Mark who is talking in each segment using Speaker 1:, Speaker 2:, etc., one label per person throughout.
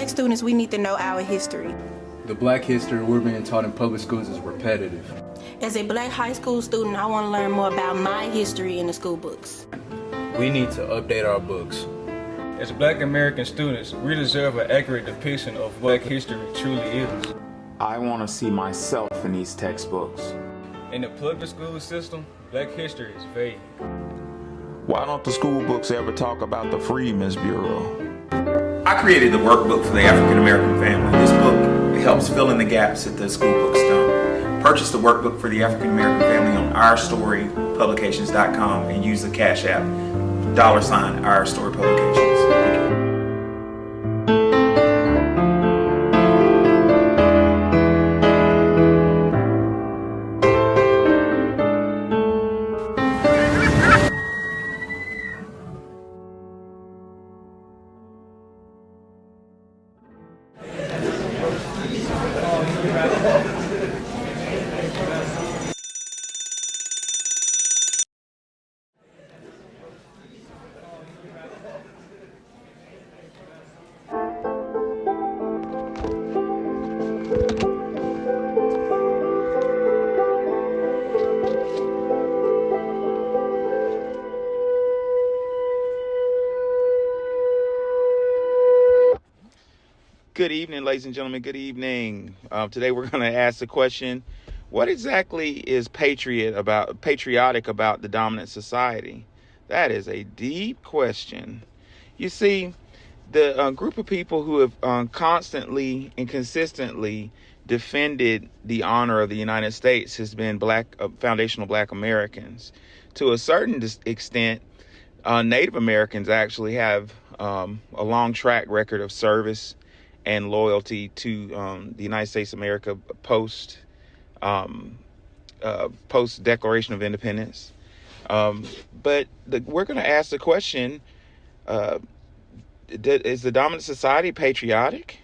Speaker 1: black students, we need to know our history.
Speaker 2: The black history we're being taught in public schools is repetitive.
Speaker 1: As a black high school student, I want to learn more about my history in the school books.
Speaker 2: We need to update our books.
Speaker 3: As black American students, we deserve an accurate depiction of what history truly is.
Speaker 4: I want to see myself in these textbooks.
Speaker 3: In the public school system, black history is vague.
Speaker 4: Why don't the school books ever talk about the Freedmen's Bureau?
Speaker 5: I created the workbook for the African American family. This book helps fill in the gaps that the school books don't. Purchase the workbook for the African American family on ourstorypublications.com and use the Cash App $ourstorypublications.
Speaker 4: Good evening, ladies and gentlemen. Good evening. Today we're going to ask the question, what exactly is patriotic about the dominant society? That is a deep question. You see, the group of people who have constantly and consistently defended the honor of the United States has been foundational black Americans. To a certain extent, Native Americans actually have a long track record of service and loyalty to the United States of America post Declaration of Independence. But we're going to ask the question, is the dominant society patriotic?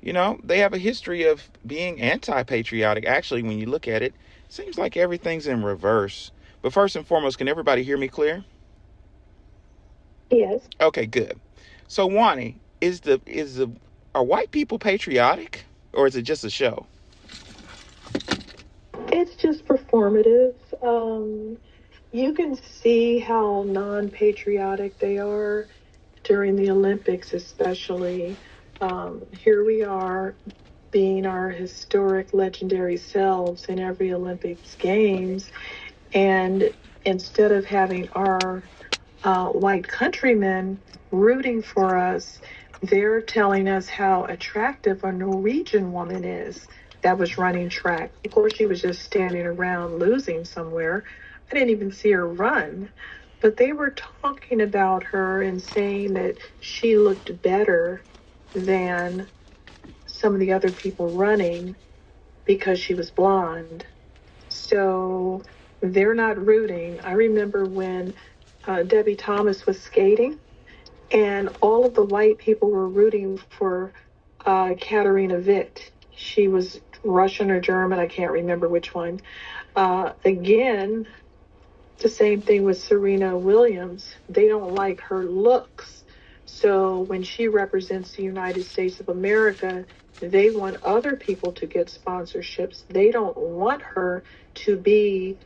Speaker 4: You know, they have a history of being anti-patriotic. Actually, when you look at it, it seems like everything's in reverse. But first and foremost, can everybody hear me clear?
Speaker 6: Yes.
Speaker 4: Okay, good. So, Wani, are white people patriotic, or is it just a show?
Speaker 6: It's just performative. You can see how non-patriotic they are during the Olympics, especially. Here we are being our historic, legendary selves in every Olympics Games, and instead of having our white countrymen rooting for us, they're telling us how attractive a Norwegian woman is that was running track. Of course, she was just standing around losing somewhere. I didn't even see her run. But they were talking about her and saying that she looked better than some of the other people running because she was blonde. So they're not rooting. I remember when Debbie Thomas was skating, and all of the white people were rooting for Katarina Witt. She was Russian or German, I can't remember which one. Again, the same thing with Serena Williams. They don't like her looks. So when she represents the United States of America, they want other people to get sponsorships. They don't want her to be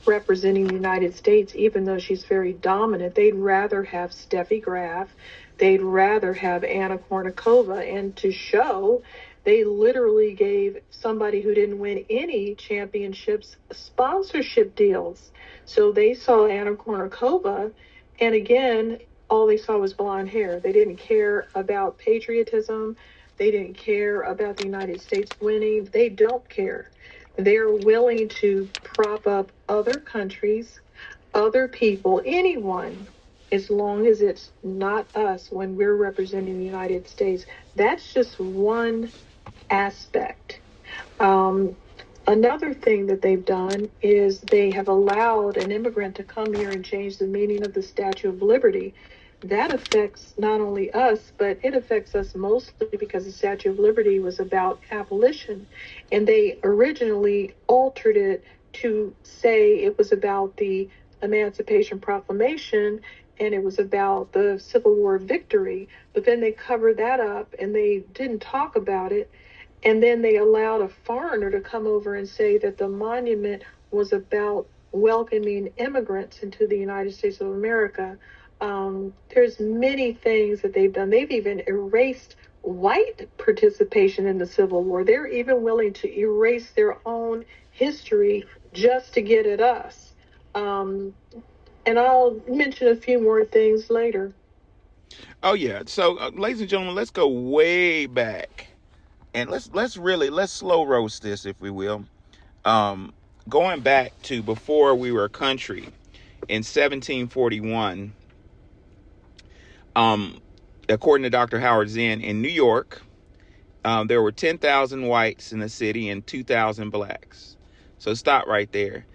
Speaker 6: representing the United States, even though she's very dominant. They'd rather have Steffi Graf. They'd rather have Anna Kournikova. And to show, they literally gave somebody who didn't win any championships sponsorship deals. So they saw Anna Kournikova, and again, all they saw was blonde hair. They didn't care about patriotism. They didn't care about the United States winning. They don't care. They're willing to prop up other countries, other people, anyone, as long as it's not us when we're representing the United States. That's just one aspect. Another thing that they've done is they have allowed an immigrant to come here and change the meaning of the Statue of Liberty. That affects not only us, but it affects us mostly because the Statue of Liberty was about abolition. And they originally altered it to say it was about the Emancipation Proclamation, and it was about the Civil War victory. But then they covered that up and they didn't talk about it. And then they allowed a foreigner to come over and say that the monument was about welcoming immigrants into the United States of America. There's many things that they've done. They've even erased white participation in the Civil War. They're even willing to erase their own history just to get at us. And I'll mention a few more things later.
Speaker 4: Oh yeah. So, ladies and gentlemen, let's go way back, and let's slow roast this, if we will. Going back to before we were a country in 1741. According to Dr. Howard Zinn, in New York, there were 10,000 whites in the city and 2,000 blacks. So stop right there.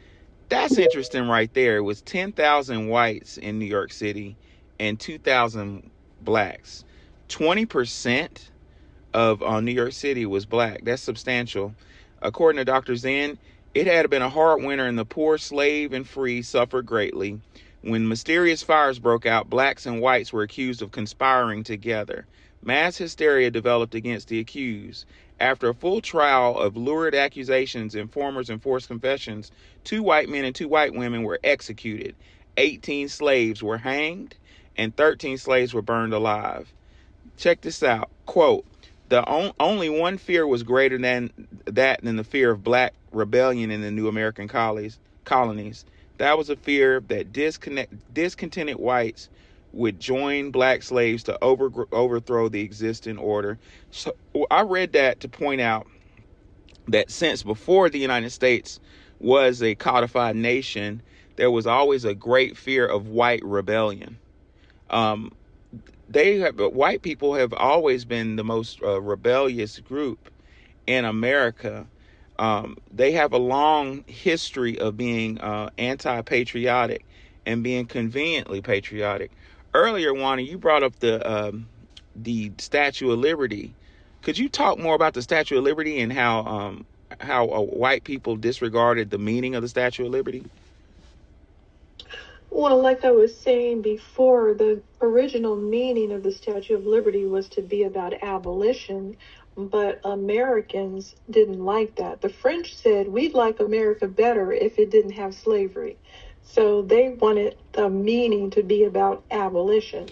Speaker 4: That's interesting right there. It was 10,000 whites in New York City and 2,000 blacks. 20% of New York City was black. That's substantial. According to Dr. Zinn, it had been a hard winter and the poor, slave and free suffered greatly. When mysterious fires broke out, blacks and whites were accused of conspiring together. Mass hysteria developed against the accused. After a full trial of lurid accusations, informers, and forced confessions, 2 white men and 2 white women were executed. 18 slaves were hanged, and 13 slaves were burned alive. Check this out. Quote, only one fear was greater than the fear of black rebellion in the new American colonies. That was a fear that discontented whites would join black slaves to overthrow the existing order. So I read that to point out that since before the United States was a codified nation, there was always a great fear of white rebellion. White people have always been the most rebellious group in America. They have a long history of being anti-patriotic and being conveniently patriotic. Earlier, Wani, you brought up the Statue of Liberty. Could you talk more about the Statue of Liberty and how white people disregarded the meaning of the Statue of Liberty?
Speaker 6: Well, like I was saying before, the original meaning of the Statue of Liberty was to be about abolition, but Americans didn't like that. The French said, we'd like America better if it didn't have slavery. So they wanted the meaning to be about abolition.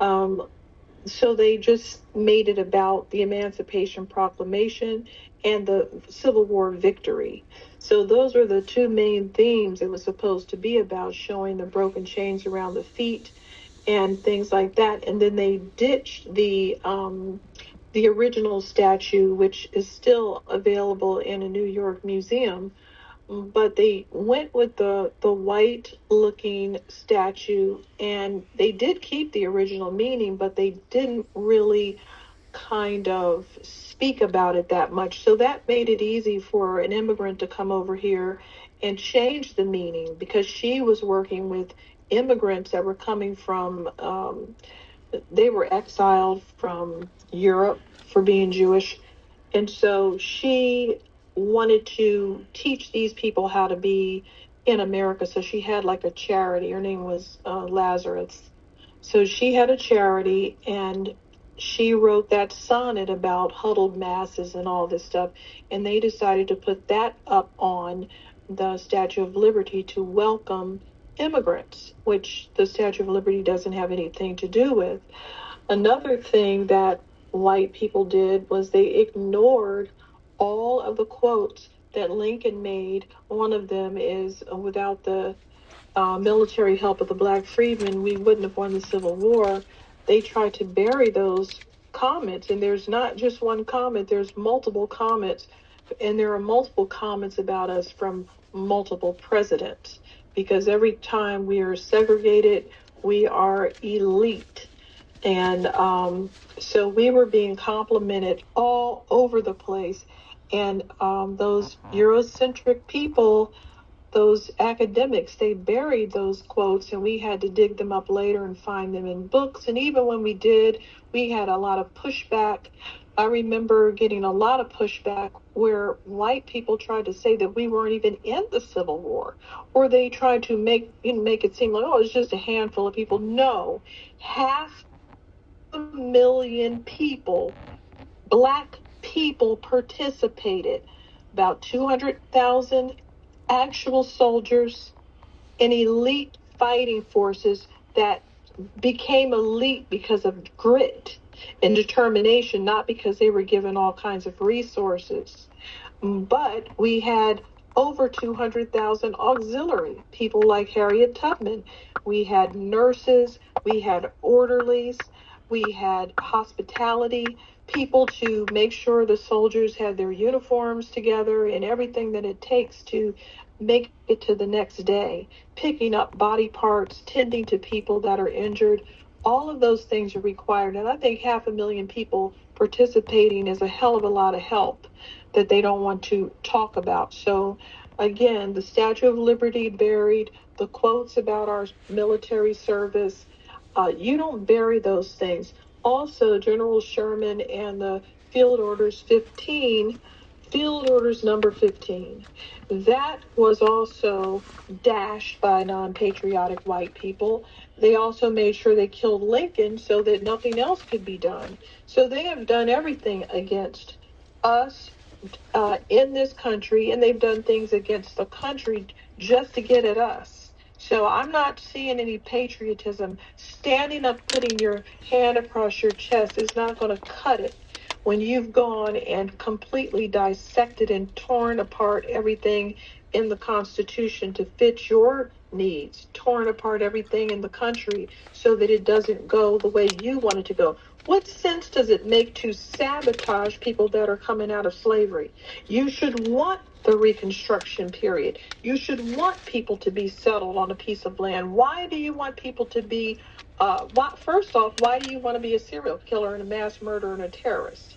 Speaker 6: So they just made it about the Emancipation Proclamation and the Civil War victory. So those were the 2 main themes it was supposed to be about, showing the broken chains around the feet and things like that. And then they ditched the original statue, which is still available in a New York museum, but they went with the white-looking statue, and they did keep the original meaning, but they didn't really kind of speak about it that much. So that made it easy for an immigrant to come over here and change the meaning, because she was working with immigrants that were coming from, they were exiled from Europe for being Jewish. And so she wanted to teach these people how to be in America. So she had like a charity. Her name was Lazarus. So she had a charity, and she wrote that sonnet about huddled masses and all this stuff. And they decided to put that up on the Statue of Liberty to welcome immigrants, which the Statue of Liberty doesn't have anything to do with. Another thing that white people did was they ignored all of the quotes that Lincoln made. One of them is, without the military help of the black freedmen, we wouldn't have won the Civil War. They tried to bury those comments, and there's not just one comment, there's multiple comments, and there are multiple comments about us from multiple presidents, because every time we are segregated, we are elite. And so we were being complimented all over the place. And those Eurocentric people, those academics, they buried those quotes, and we had to dig them up later and find them in books. And even when we did, we had a lot of pushback I remember getting a lot of pushback where white people tried to say that we weren't even in the Civil War, or they tried to make it seem like, oh, it's just a handful of people. No, 500,000 people, black people, participated. About 200,000 actual soldiers in elite fighting forces that became elite because of grit and determination, not because they were given all kinds of resources. But we had over 200,000 auxiliary people like Harriet Tubman. We had nurses, we had orderlies, we had hospitality people to make sure the soldiers had their uniforms together and everything that it takes to make it to the next day, picking up body parts, tending to people that are injured. All of those things are required. And I think 500,000 people participating is a hell of a lot of help that they don't want to talk about. So again, the Statue of Liberty buried, the quotes about our military service, you don't bury those things. Also, General Sherman and the Field Orders number 15, that was also dashed by non-patriotic white people. They also made sure they killed Lincoln so that nothing else could be done. So they have done everything against us in this country, and they've done things against the country just to get at us. So I'm not seeing any patriotism. Standing up, putting your hand across your chest is not going to cut it when you've gone and completely dissected and torn apart everything in the Constitution to fit your needs, torn apart everything in the country so that it doesn't go the way you want it to go. What sense does it make to sabotage people that are coming out of slavery? You should want the Reconstruction period. You should want people to be settled on a piece of land. Why do you want people to be, first off, why do you want to be a serial killer and a mass murderer and a terrorist?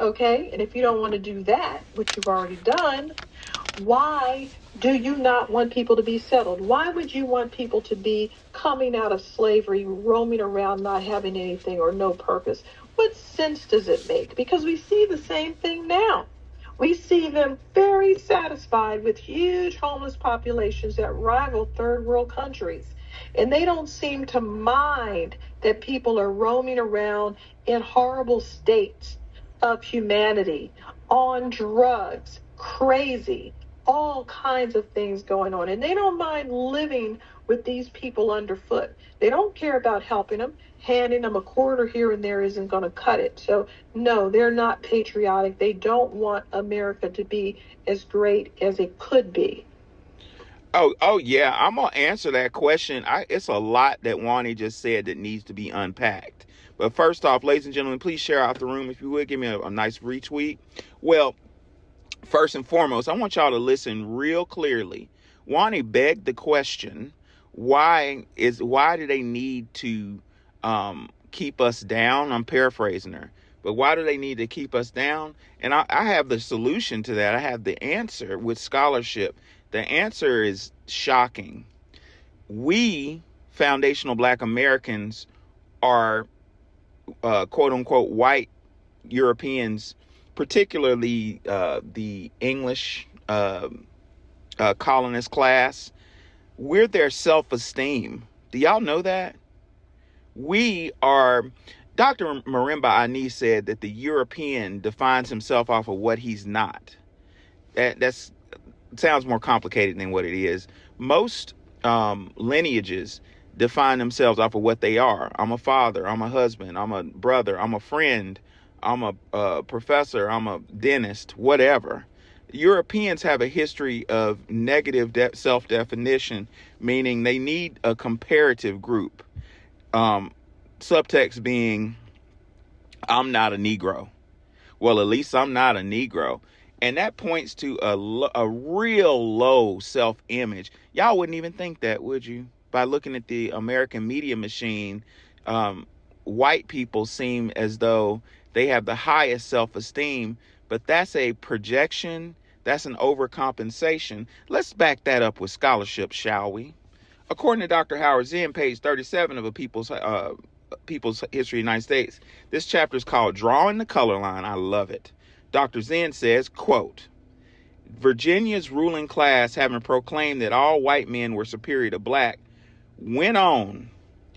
Speaker 6: Okay, and if you don't want to do that, which you've already done, why do you not want people to be settled? Why would you want people to be coming out of slavery, roaming around, not having anything or no purpose? What sense does it make? Because we see the same thing now. We see them very satisfied with huge homeless populations that rival third world countries. And they don't seem to mind that people are roaming around in horrible states of humanity, on drugs, crazy, all kinds of things going on. And they don't mind living with these people underfoot. They don't care about helping them. Handing them a quarter here and there isn't going to cut it. So no, they're not patriotic. They don't want America to be as great as it could be.
Speaker 4: Oh yeah, I'm gonna answer that question. It's a lot that Wani just said that needs to be unpacked. But first off, ladies and gentlemen, please share out the room if you would. Give me a nice retweet. Well, first and foremost, I want y'all to listen real clearly. Wani begged the question: why do they need to keep us down? I'm paraphrasing her, but why do they need to keep us down? And I have the solution to that. I have the answer with scholarship. The answer is shocking. We foundational Black Americans are quote unquote white Europeans, particularly the English colonist class. We're their self-esteem. Do y'all know that? We are. Dr. Marimba Ani said that the European defines himself off of what he's not. That's sounds more complicated than what it is. Most lineages define themselves off of what they are. I'm a father, I'm a husband, I'm a brother, I'm a friend, I'm a professor, I'm a dentist, whatever. Europeans have a history of negative self-definition, meaning they need a comparative group. Subtext being, I'm not a Negro. Well, at least I'm not a Negro. And that points to a real low self-image. Y'all wouldn't even think that, would you? By looking at the American media machine, white people seem as though they have the highest self-esteem, but that's a projection. That's an overcompensation. Let's back that up with scholarship, shall we? According to Dr. Howard Zinn, page 37 of A People's people's history of the United States. This chapter is called Drawing the Color Line. I love it. Dr. Zen says, quote, Virginia's ruling class, having proclaimed that all white men were superior to black, went on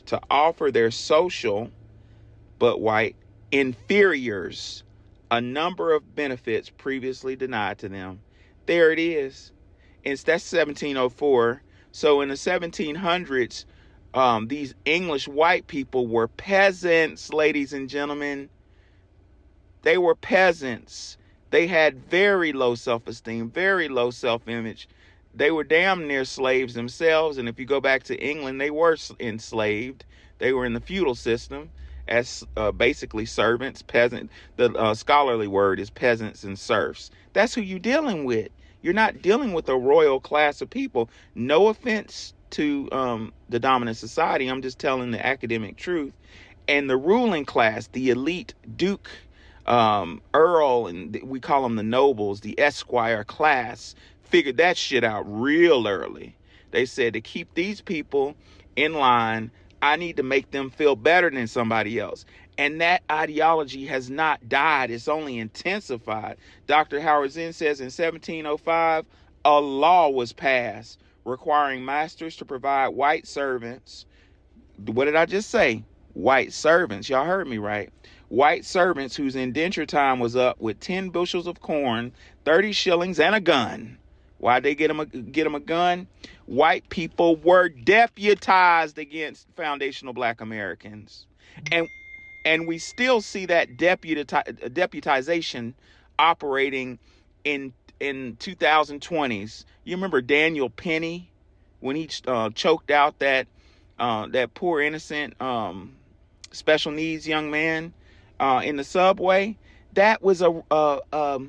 Speaker 4: to offer their social but white inferiors a number of benefits previously denied to them. There it is. That's 1704. So in the 1700s, these English white people were peasants, ladies and gentlemen. They were peasants. They had very low self-esteem, very low self-image. They were damn near slaves themselves. And if you go back to England, they were enslaved. They were in the feudal system as basically servants, peasant. The scholarly word is peasants and serfs. That's who you're dealing with. You're not dealing with a royal class of people. No offense to the dominant society. I'm just telling the academic truth. And the ruling class, the elite duke, earl, and we call them the nobles, the esquire class, figured that shit out real early. They said, to keep these people in line, I need to make them feel better than somebody else. And that ideology has not died. It's only intensified. Dr. Howard Zinn says in 1705, a law was passed requiring masters to provide white servants. What did I just say? White servants. Y'all heard me right. White servants whose indenture time was up with 10 bushels of corn, 30 shillings, and a gun. Why'd they get them a gun? White people were deputized against foundational black Americans. And we still see that deputization operating in 2020s. You remember Daniel Penny when he choked out that poor innocent special needs young man in the subway? That was a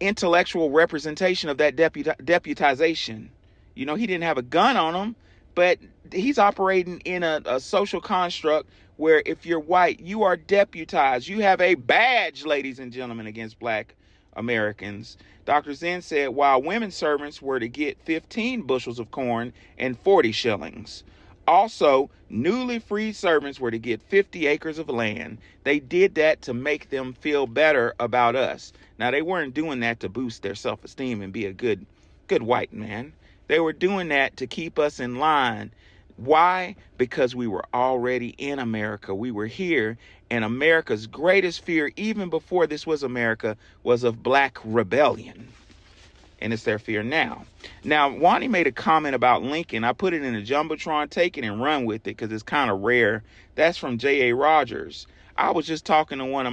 Speaker 4: intellectual representation of that deputization. You know, he didn't have a gun on him, but he's operating in a social construct where if you're white, you are deputized. You have a badge, ladies and gentlemen, against black Americans. Dr. Zen said, while women servants were to get 15 bushels of corn and 40 shillings. Also, newly freed servants were to get 50 acres of land. They did that to make them feel better about us. Now, they weren't doing that to boost their self-esteem and be a good white man. They were doing that to keep us in line. Why? Because we were already in America. We were here, and America's greatest fear, even before this was America, was of black rebellion. And it's their fear now. Now, Wani made a comment about Lincoln. I put it in a Jumbotron. Take it and run with it because it's kind of rare. That's from J.A. Rogers. I was just talking to one of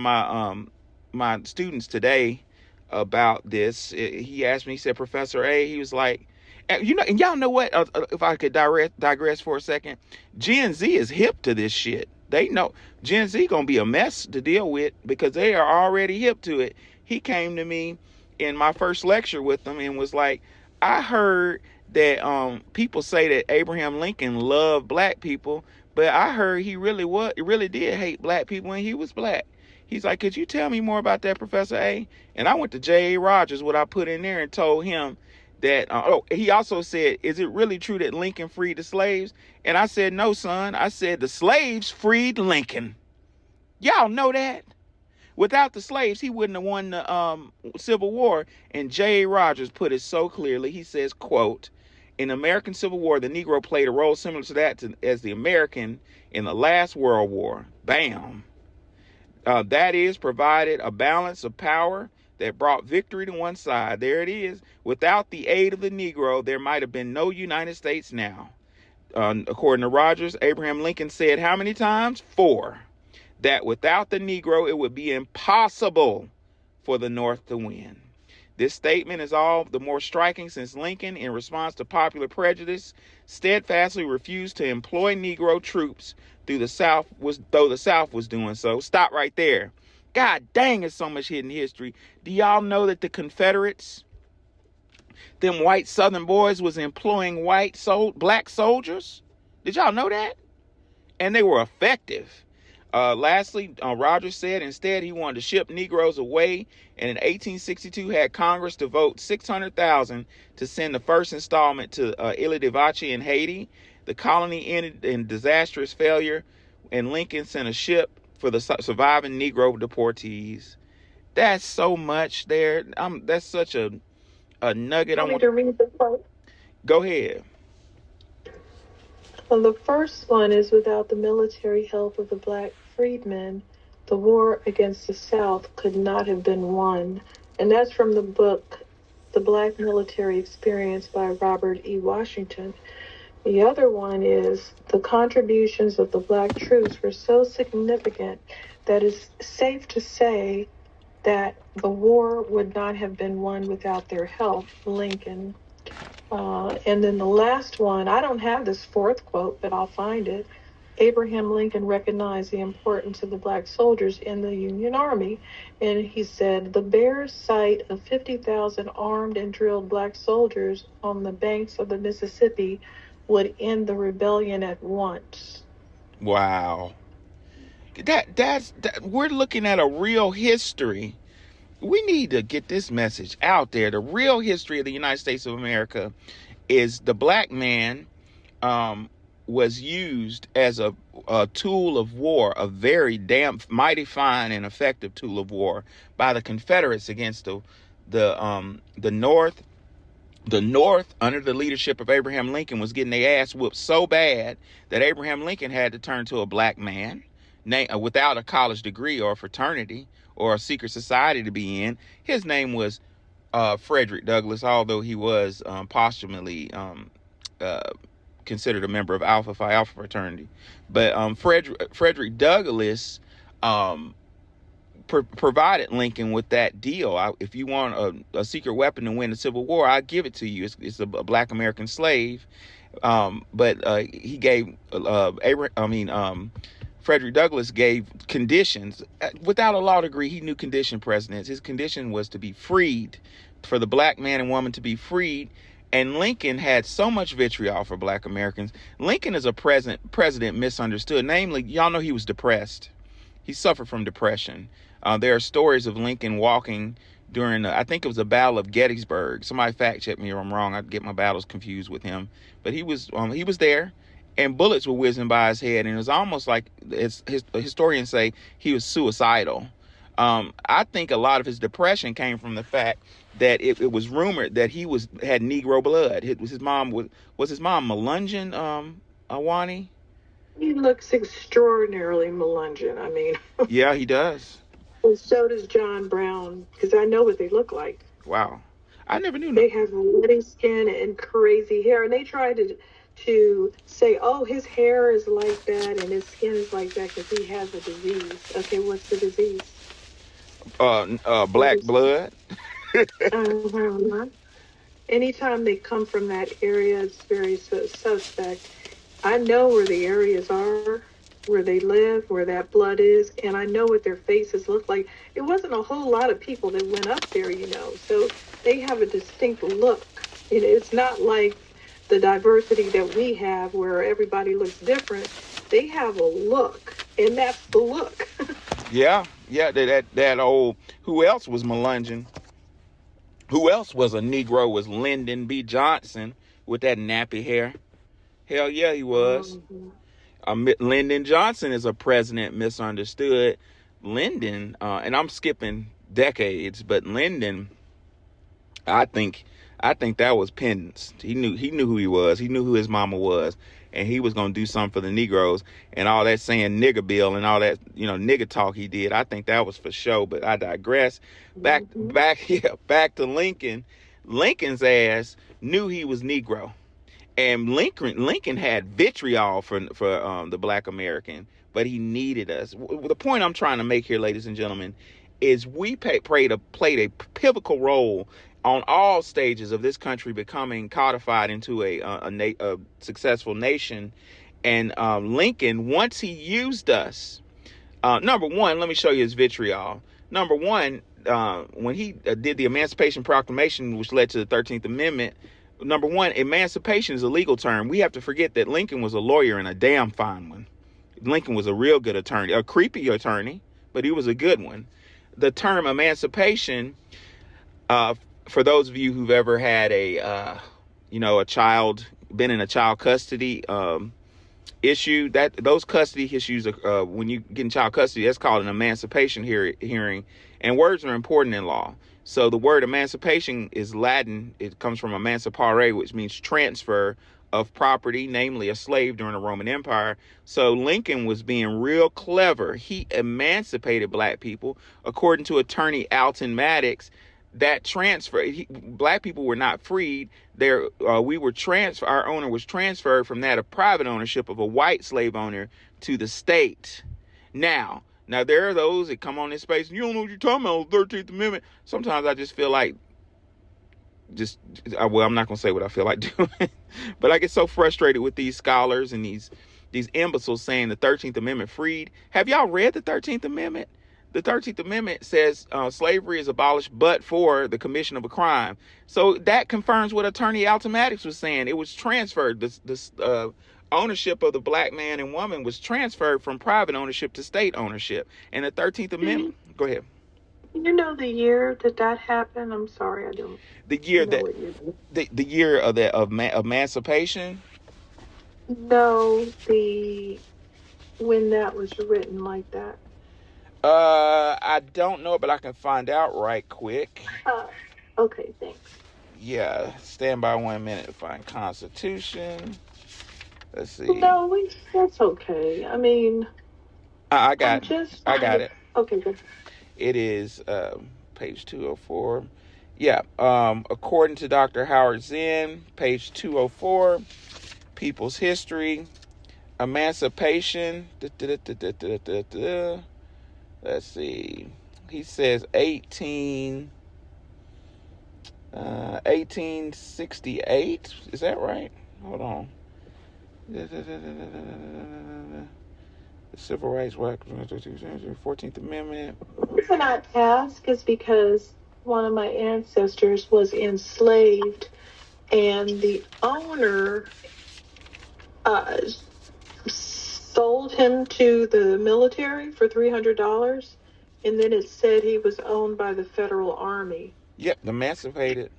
Speaker 4: my students today about this. He asked me, he said, Professor A, he was like, you know, and y'all know what? If I could digress for a second, Gen Z is hip to this shit. They know Gen Z gonna be a mess to deal with because they are already hip to it. He came to me in my first lecture with them and was like, I heard that people say that Abraham Lincoln loved black people, but I heard he really did hate black people when he was black. He's like, could you tell me more about that, Professor A? And I went to J.A. Rogers, what I put in there, and told him that, he also said, is it really true that Lincoln freed the slaves? And I said, no, son. I said, the slaves freed Lincoln. Y'all know that? Without the slaves, he wouldn't have won the Civil War. And J.A. Rogers put it so clearly. He says, quote, in the American Civil War, the Negro played a role similar to that as the American in the last World War. Bam. That is, provided a balance of power that brought victory to one side. There it is. Without the aid of the Negro, there might have been no United States now. According to Rogers, Abraham Lincoln said how many times? 4. That without the Negro, it would be impossible for the North to win. This statement is all the more striking since Lincoln, in response to popular prejudice, steadfastly refused to employ Negro troops though the South was doing so. Stop right there. God dang, there's so much hidden history. Do y'all know that the Confederates, them white Southern boys, was employing black soldiers? Did y'all know that? And they were effective. Lastly, Rogers said instead he wanted to ship Negroes away, and in 1862 had Congress to vote $600,000 to send the first installment to Ile de Vache in Haiti. The colony ended in disastrous failure, and Lincoln sent a ship for the surviving Negro deportees. That's so much there. That's such a nugget.
Speaker 6: Want me to read the quote?
Speaker 4: Go ahead.
Speaker 6: Well, the first one is without the military help of the black freedmen, the war against the South could not have been won. And that's from the book, The Black Military Experience by Robert E. Washington. The other one is the contributions of the black troops were so significant that it's safe to say that the war would not have been won without their help, Lincoln. And then the last one, I don't have this fourth quote, but I'll find it. Abraham Lincoln recognized the importance of the black soldiers in the Union Army, and he said, the bare sight of 50,000 armed and drilled black soldiers on the banks of the Mississippi would end the rebellion at once.
Speaker 4: Wow. That's we're looking at a real history. We need to get this message out there. The real history of the United States of America is the black man was used as a tool of war, a very mighty fine and effective tool of war by the Confederates against the North. The North, under the leadership of Abraham Lincoln, was getting their ass whooped so bad that Abraham Lincoln had to turn to a black man without a college degree or a fraternity or a secret society to be in. His name was Frederick Douglass, although he was posthumously considered a member of Alpha Phi Alpha fraternity. But Frederick Douglass provided Lincoln with that deal. If you want a secret weapon to win the Civil War, I'll give it to you. It's a black American slave. But he gave Frederick Douglass gave conditions. Without a law degree, he knew condition precedents. His condition was to be freed, for the black man and woman to be freed. And Lincoln had so much vitriol for black Americans. Lincoln is a president misunderstood. Namely, y'all know he was depressed. He suffered from depression. There are stories of Lincoln walking during, I think it was the Battle of Gettysburg. Somebody fact check me if I'm wrong. I'd get my battles confused with him. But he was there, and bullets were whizzing by his head, and it was almost like historians say he was suicidal. I think a lot of his depression came from the fact that it was rumored that he had Negro blood. His mom Melungeon, Awani?
Speaker 6: He looks extraordinarily Melungeon. I mean,
Speaker 4: yeah, he does.
Speaker 6: And so does John Brown, because I know what they look like.
Speaker 4: Wow. I never knew.
Speaker 6: They have ruddy skin and crazy hair, and they try to say, oh, his hair is like that and his skin is like that because he has a disease. Okay, what's the disease?
Speaker 4: Black blood.
Speaker 6: Anytime they come from that area, it's very suspect. I know where the areas are, where they live, where that blood is, and I know what their faces look like. It wasn't a whole lot of people that went up there, so they have a distinct look. It's not like the diversity that we have where everybody looks different. They have a look, and that's the look. Yeah, that old, who else was Melungeon? Who else was a Negro? Was Lyndon B. Johnson with that nappy hair? Hell yeah, he was. Lyndon Johnson is a president misunderstood. Lyndon, and I'm skipping decades, but Lyndon, I think that was pendants. He knew who he was. He knew who his mama was, and he was gonna do something for the Negroes. And all that saying nigger bill and all that, nigger talk he did, I think that was for show. But I digress. Back to Lincoln. Lincoln's ass knew he was Negro. And Lincoln had vitriol for the black American, but he needed us. The point I'm trying to make here, ladies and gentlemen, is we played a pivotal role on all stages of this country becoming codified into a successful nation. And Lincoln, once he used us, number one, let me show you his vitriol. Number one, when he did the Emancipation Proclamation, which led to the 13th Amendment, number one, emancipation is a legal term. We have to forget that Lincoln was a lawyer and a damn fine one.
Speaker 4: Lincoln was a real good attorney, a creepy attorney, but he was a good one. The term emancipation, for those of you who've ever had a child, been in a child custody issue, that those custody issues, when you get in child custody, that's called an emancipation hearing, and words are important in law. So the word emancipation is Latin. It comes from emancipare, which means transfer of property, namely a slave during the Roman Empire. So Lincoln was being real clever. He emancipated black people. According to attorney Alton Maddox, that transfer, black people were not freed. Our owner was transferred from that of private ownership of a white slave owner to the state. Now there are those that come on this space and you don't know what you're talking about, 13th Amendment. Sometimes I just feel like I'm not going to say what I feel like doing, but I get so frustrated with these scholars and these imbeciles saying the 13th Amendment freed. Have y'all read the 13th Amendment? The 13th Amendment says slavery is abolished but for the commission of a crime. So that confirms what attorney Alton Maddox was saying. It was transferred. This ownership of the black man and woman was transferred from private ownership to state ownership. And the 13th Amendment, go ahead.
Speaker 6: You know the year that happened? I'm sorry, I don't.
Speaker 4: The year
Speaker 6: know
Speaker 4: that the year of emancipation.
Speaker 6: No, when that was written like that.
Speaker 4: I don't know, but I can find out right quick.
Speaker 6: Okay, thanks.
Speaker 4: Yeah, stand by 1 minute to find Constitution. Let's see.
Speaker 6: No, that's okay. I mean,
Speaker 4: I got it.
Speaker 6: Okay, good.
Speaker 4: It is page 204. Yeah, according to Dr. Howard Zinn, page 204, People's History, Emancipation. Let's see. He says 1868. Is that right? Hold on. The Civil Rights Act, 14th Amendment.
Speaker 6: The reason I ask is because one of my ancestors was enslaved, and the owner sold him to the military for $300, and then it said he was owned by the federal army.
Speaker 4: Yep, emancipated.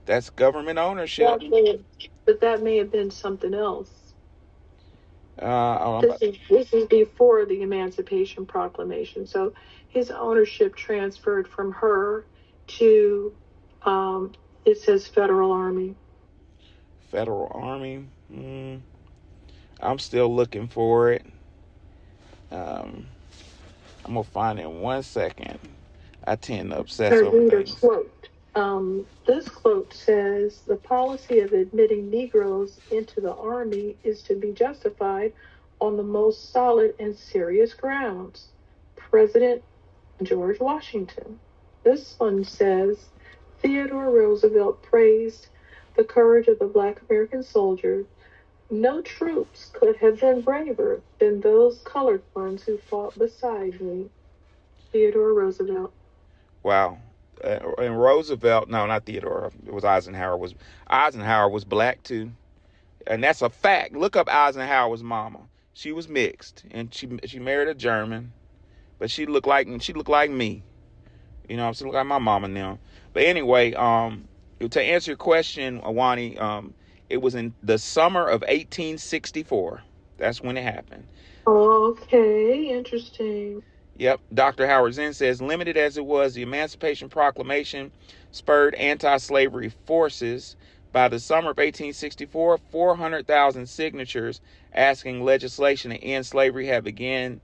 Speaker 4: That's government ownership.
Speaker 6: But that may have been something else. This is before the Emancipation Proclamation. So his ownership transferred from her to, it says federal army.
Speaker 4: Federal army. I'm still looking for it. I'm going to find it in 1 second. I tend to obsess over things.
Speaker 6: Quote. This quote says, the policy of admitting Negroes into the Army is to be justified on the most solid and serious grounds. President George Washington. This one says, Theodore Roosevelt praised the courage of the Black American soldiers. No troops could have been braver than those colored ones who fought beside me. Theodore Roosevelt.
Speaker 4: Wow. And Roosevelt, no, not Theodore. It was Eisenhower. Eisenhower was black too, and that's a fact. Look up Eisenhower's mama. She was mixed, and she married a German, but she looked like me. You know, she looked like my mama now. But anyway, to answer your question, Awani, it was in the summer of 1864. That's when it happened.
Speaker 6: Okay, interesting.
Speaker 4: Yep. Dr. Howard Zinn says, limited as it was, the Emancipation Proclamation spurred anti-slavery forces. By the summer of 1864, 400,000 signatures asking legislation to end slavery have been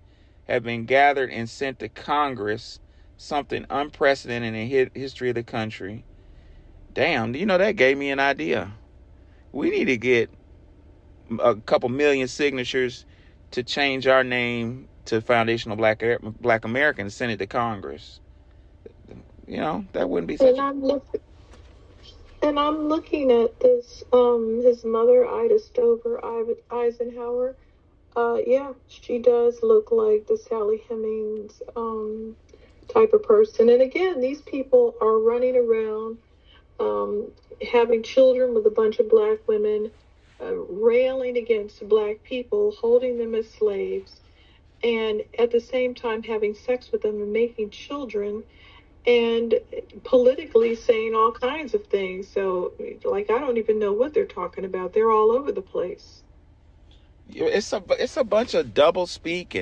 Speaker 4: gathered and sent to Congress, something unprecedented in the history of the country. Damn, that gave me an idea. We need to get a couple million signatures to change our name to Foundational Black American and send it to Congress. That wouldn't be such.
Speaker 6: And I'm looking at this. His mother, Ida Stover Eisenhower. Yeah, she does look like the Sally Hemings type of person. And again, these people are running around, having children with a bunch of black women, railing against black people, holding them as slaves, and at the same time having sex with them and making children, and politically saying all kinds of things. So, like, I don't even know what they're talking about. They're all over the place.
Speaker 4: It's a bunch of double speak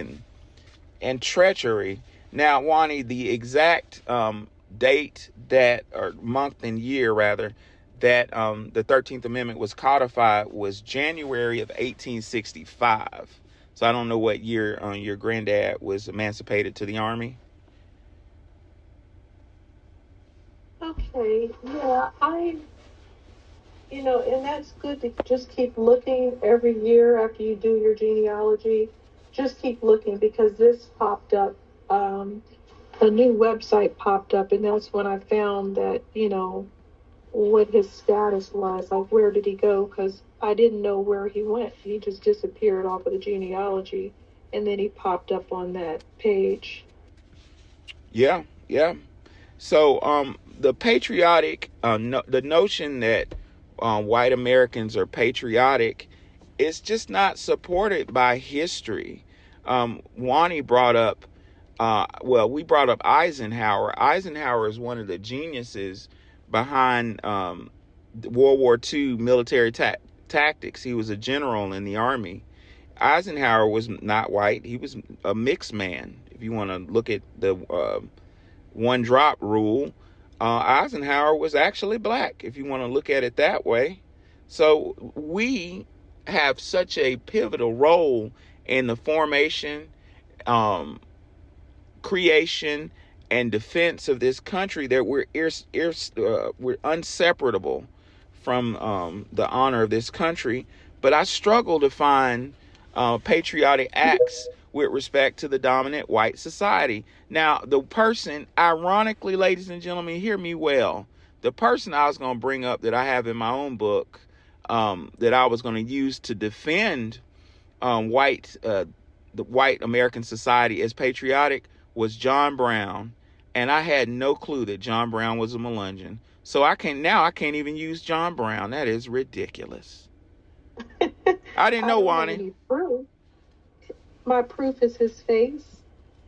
Speaker 4: and treachery. Now, Wani, the exact date that, or month and year rather, that the 13th Amendment was codified was January of 1865. So I don't know what year your granddad was emancipated to the Army.
Speaker 6: Okay, yeah, and that's good to just keep looking every year after you do your genealogy. Just keep looking, because this popped up, a new website popped up, and that's when I found that, what his status was, like where did he go, because I didn't know where he went. He just disappeared off of the genealogy, and then he popped up on that page.
Speaker 4: Yeah. So the patriotic, the notion that white Americans are patriotic is just not supported by history. Wani brought up, we brought up Eisenhower. Eisenhower is one of the geniuses behind World War II military tactics. He was a general in the Army. Eisenhower was not white. He was a mixed man. If you want to look at the one drop rule, Eisenhower was actually black, if you want to look at it that way. So we have such a pivotal role in the formation, creation, and defense of this country that we're inseparable from the honor of this country. But I struggle to find patriotic acts with respect to the dominant white society. Now, the person, ironically, ladies and gentlemen, hear me well, the person I was going to bring up that I have in my own book, that I was going to use to defend the white American society as patriotic, was John Brown. And I had no clue that John Brown was a Melungeon. So I can't even use John Brown. That is ridiculous. I didn't know, Wani.
Speaker 6: My proof is his face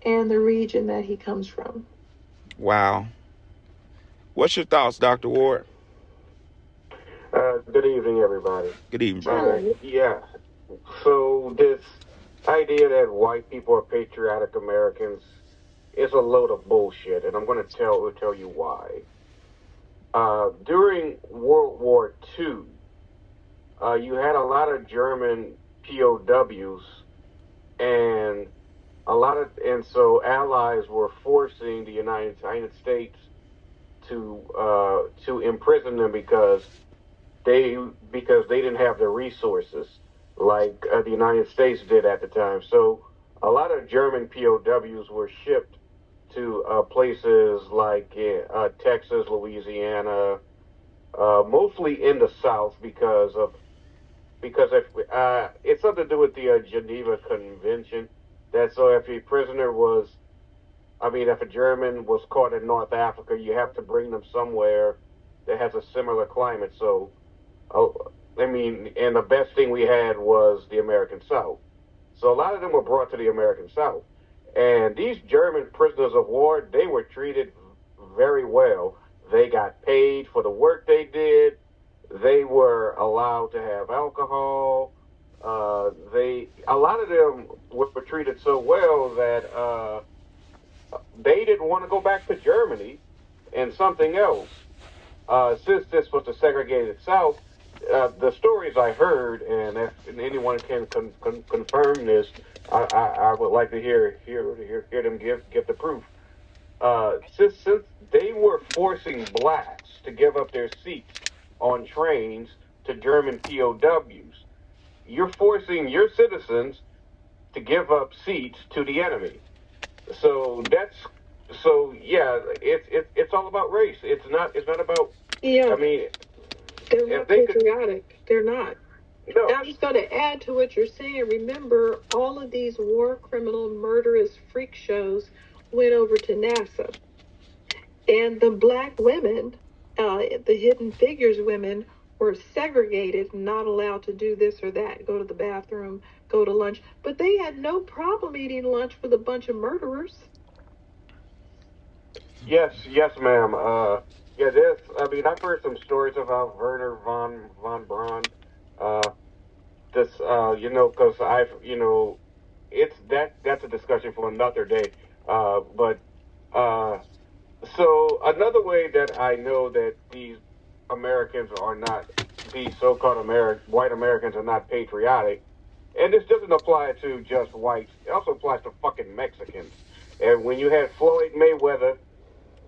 Speaker 6: and the region that he comes from.
Speaker 4: Wow. What's your thoughts, Dr. Ward?
Speaker 7: Good evening, everybody.
Speaker 4: Good evening, brother.
Speaker 7: Yeah. So this idea that white people are patriotic Americans is a load of bullshit, and I'm going to tell you why. During World War II, you had a lot of German POWs, and so allies were forcing the United States to imprison them because they didn't have the resources like the United States did at the time. So a lot of German POWs were shipped to places like Texas, Louisiana, mostly in the South because it's something to do with the Geneva Convention. That so if if a German was caught in North Africa, you have to bring them somewhere that has a similar climate. So, and the best thing we had was the American South. So a lot of them were brought to the American South. And these German prisoners of war, they were treated very well. They got paid for the work they did. They were allowed to have alcohol. A lot of them were treated so well that they didn't want to go back to Germany and something else. Since this was the segregated South, the stories I heard, and if anyone can confirm this, I would like to hear them give the proof. Since they were forcing blacks to give up their seats on trains to German POWs, you're forcing your citizens to give up seats to the enemy. So it's all about race. It's not about.
Speaker 6: Yeah. They're not patriotic. They're not.
Speaker 7: No.
Speaker 6: I'm just going to add to what you're saying. Remember, all of these war criminal, murderous freak shows went over to NASA. And the black women, the Hidden Figures women, were segregated, not allowed to do this or that, go to the bathroom, go to lunch. But they had no problem eating lunch with a bunch of murderers.
Speaker 7: Yes, ma'am. I've heard some stories about Werner von Braun. Because that's a discussion for another day. So another way that I know that these so-called white Americans are not patriotic, and this doesn't apply to just whites, it also applies to fucking Mexicans. And when you had Floyd Mayweather,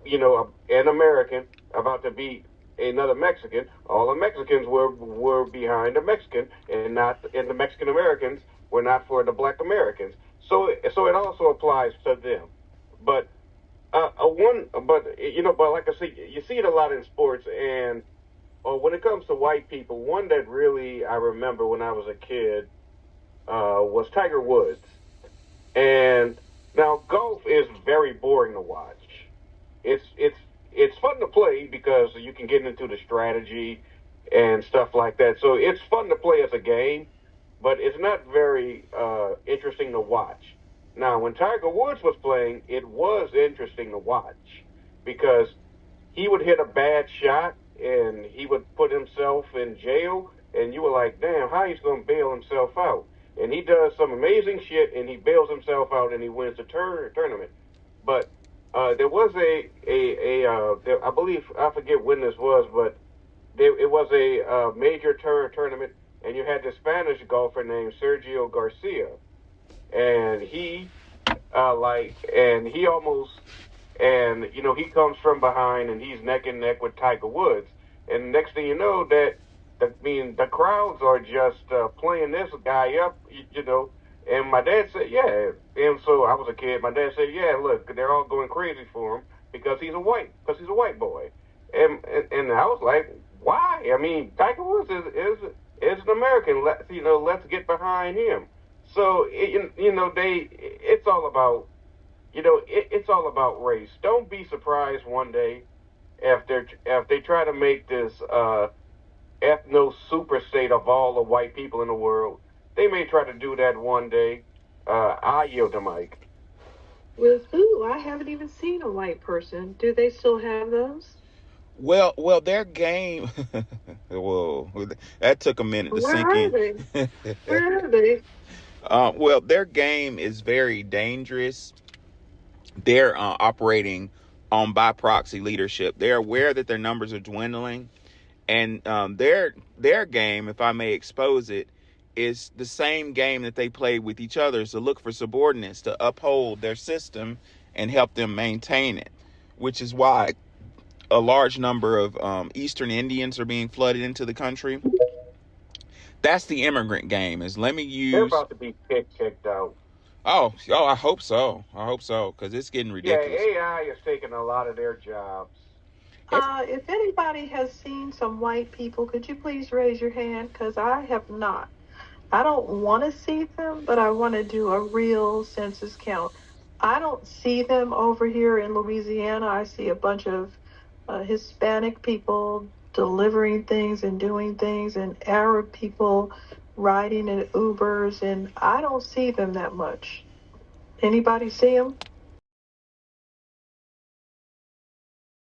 Speaker 7: an American about to beat another Mexican, all the Mexicans were behind the Mexican, and the Mexican Americans were not for the black Americans. So it also applies to them. But like I say, you see it a lot in sports, and when it comes to white people, one that really I remember when I was a kid was Tiger Woods. And now golf is very boring to watch. It's fun to play because you can get into the strategy and stuff like that. So it's fun to play as a game, but it's not very interesting to watch. Now, when Tiger Woods was playing, it was interesting to watch because he would hit a bad shot and he would put himself in jail, and you were like, damn, how he's going to bail himself out? And he does some amazing shit, and he bails himself out, and he wins the tournament. But there was I believe, I forget when this was, but it was a major tournament, and you had this Spanish golfer named Sergio Garcia, and he comes from behind, and he's neck and neck with Tiger Woods, and next thing you know, the crowds are just playing this guy up, And my dad said, yeah. And so I was a kid. My dad said, yeah, look, they're all going crazy for him because he's a white boy. And I was like, why? I mean, Tiger Woods is an American. Let's get behind him. So it's all about, it's all about race. Don't be surprised one day if they try to make this ethno super state of all the white people in the world. They may try to do that one day. I yield the mic.
Speaker 6: With who? I haven't even seen a white person. Do they still have those?
Speaker 4: Well, their game. Whoa, that took a minute to sink in.
Speaker 6: Where are they?
Speaker 4: Well, their game is very dangerous. They're operating on by proxy leadership. They're aware that their numbers are dwindling, and their game, if I may expose it, is the same game that they play with each other, is to look for subordinates to uphold their system and help them maintain it, which is why a large number of Eastern Indians are being flooded into the country. That's the immigrant game.
Speaker 7: They're about to be kicked out.
Speaker 4: Oh, I hope so. Because it's getting ridiculous.
Speaker 7: Yeah, AI is taking a lot of their jobs.
Speaker 6: If anybody has seen some white people, could you please raise your hand? Because I have not. I don't want to see them, but I want to do a real census count. I don't see them over here in Louisiana. I see a bunch of Hispanic people delivering things and doing things, and Arab people riding in Ubers, and I don't see them that much. Anybody see them?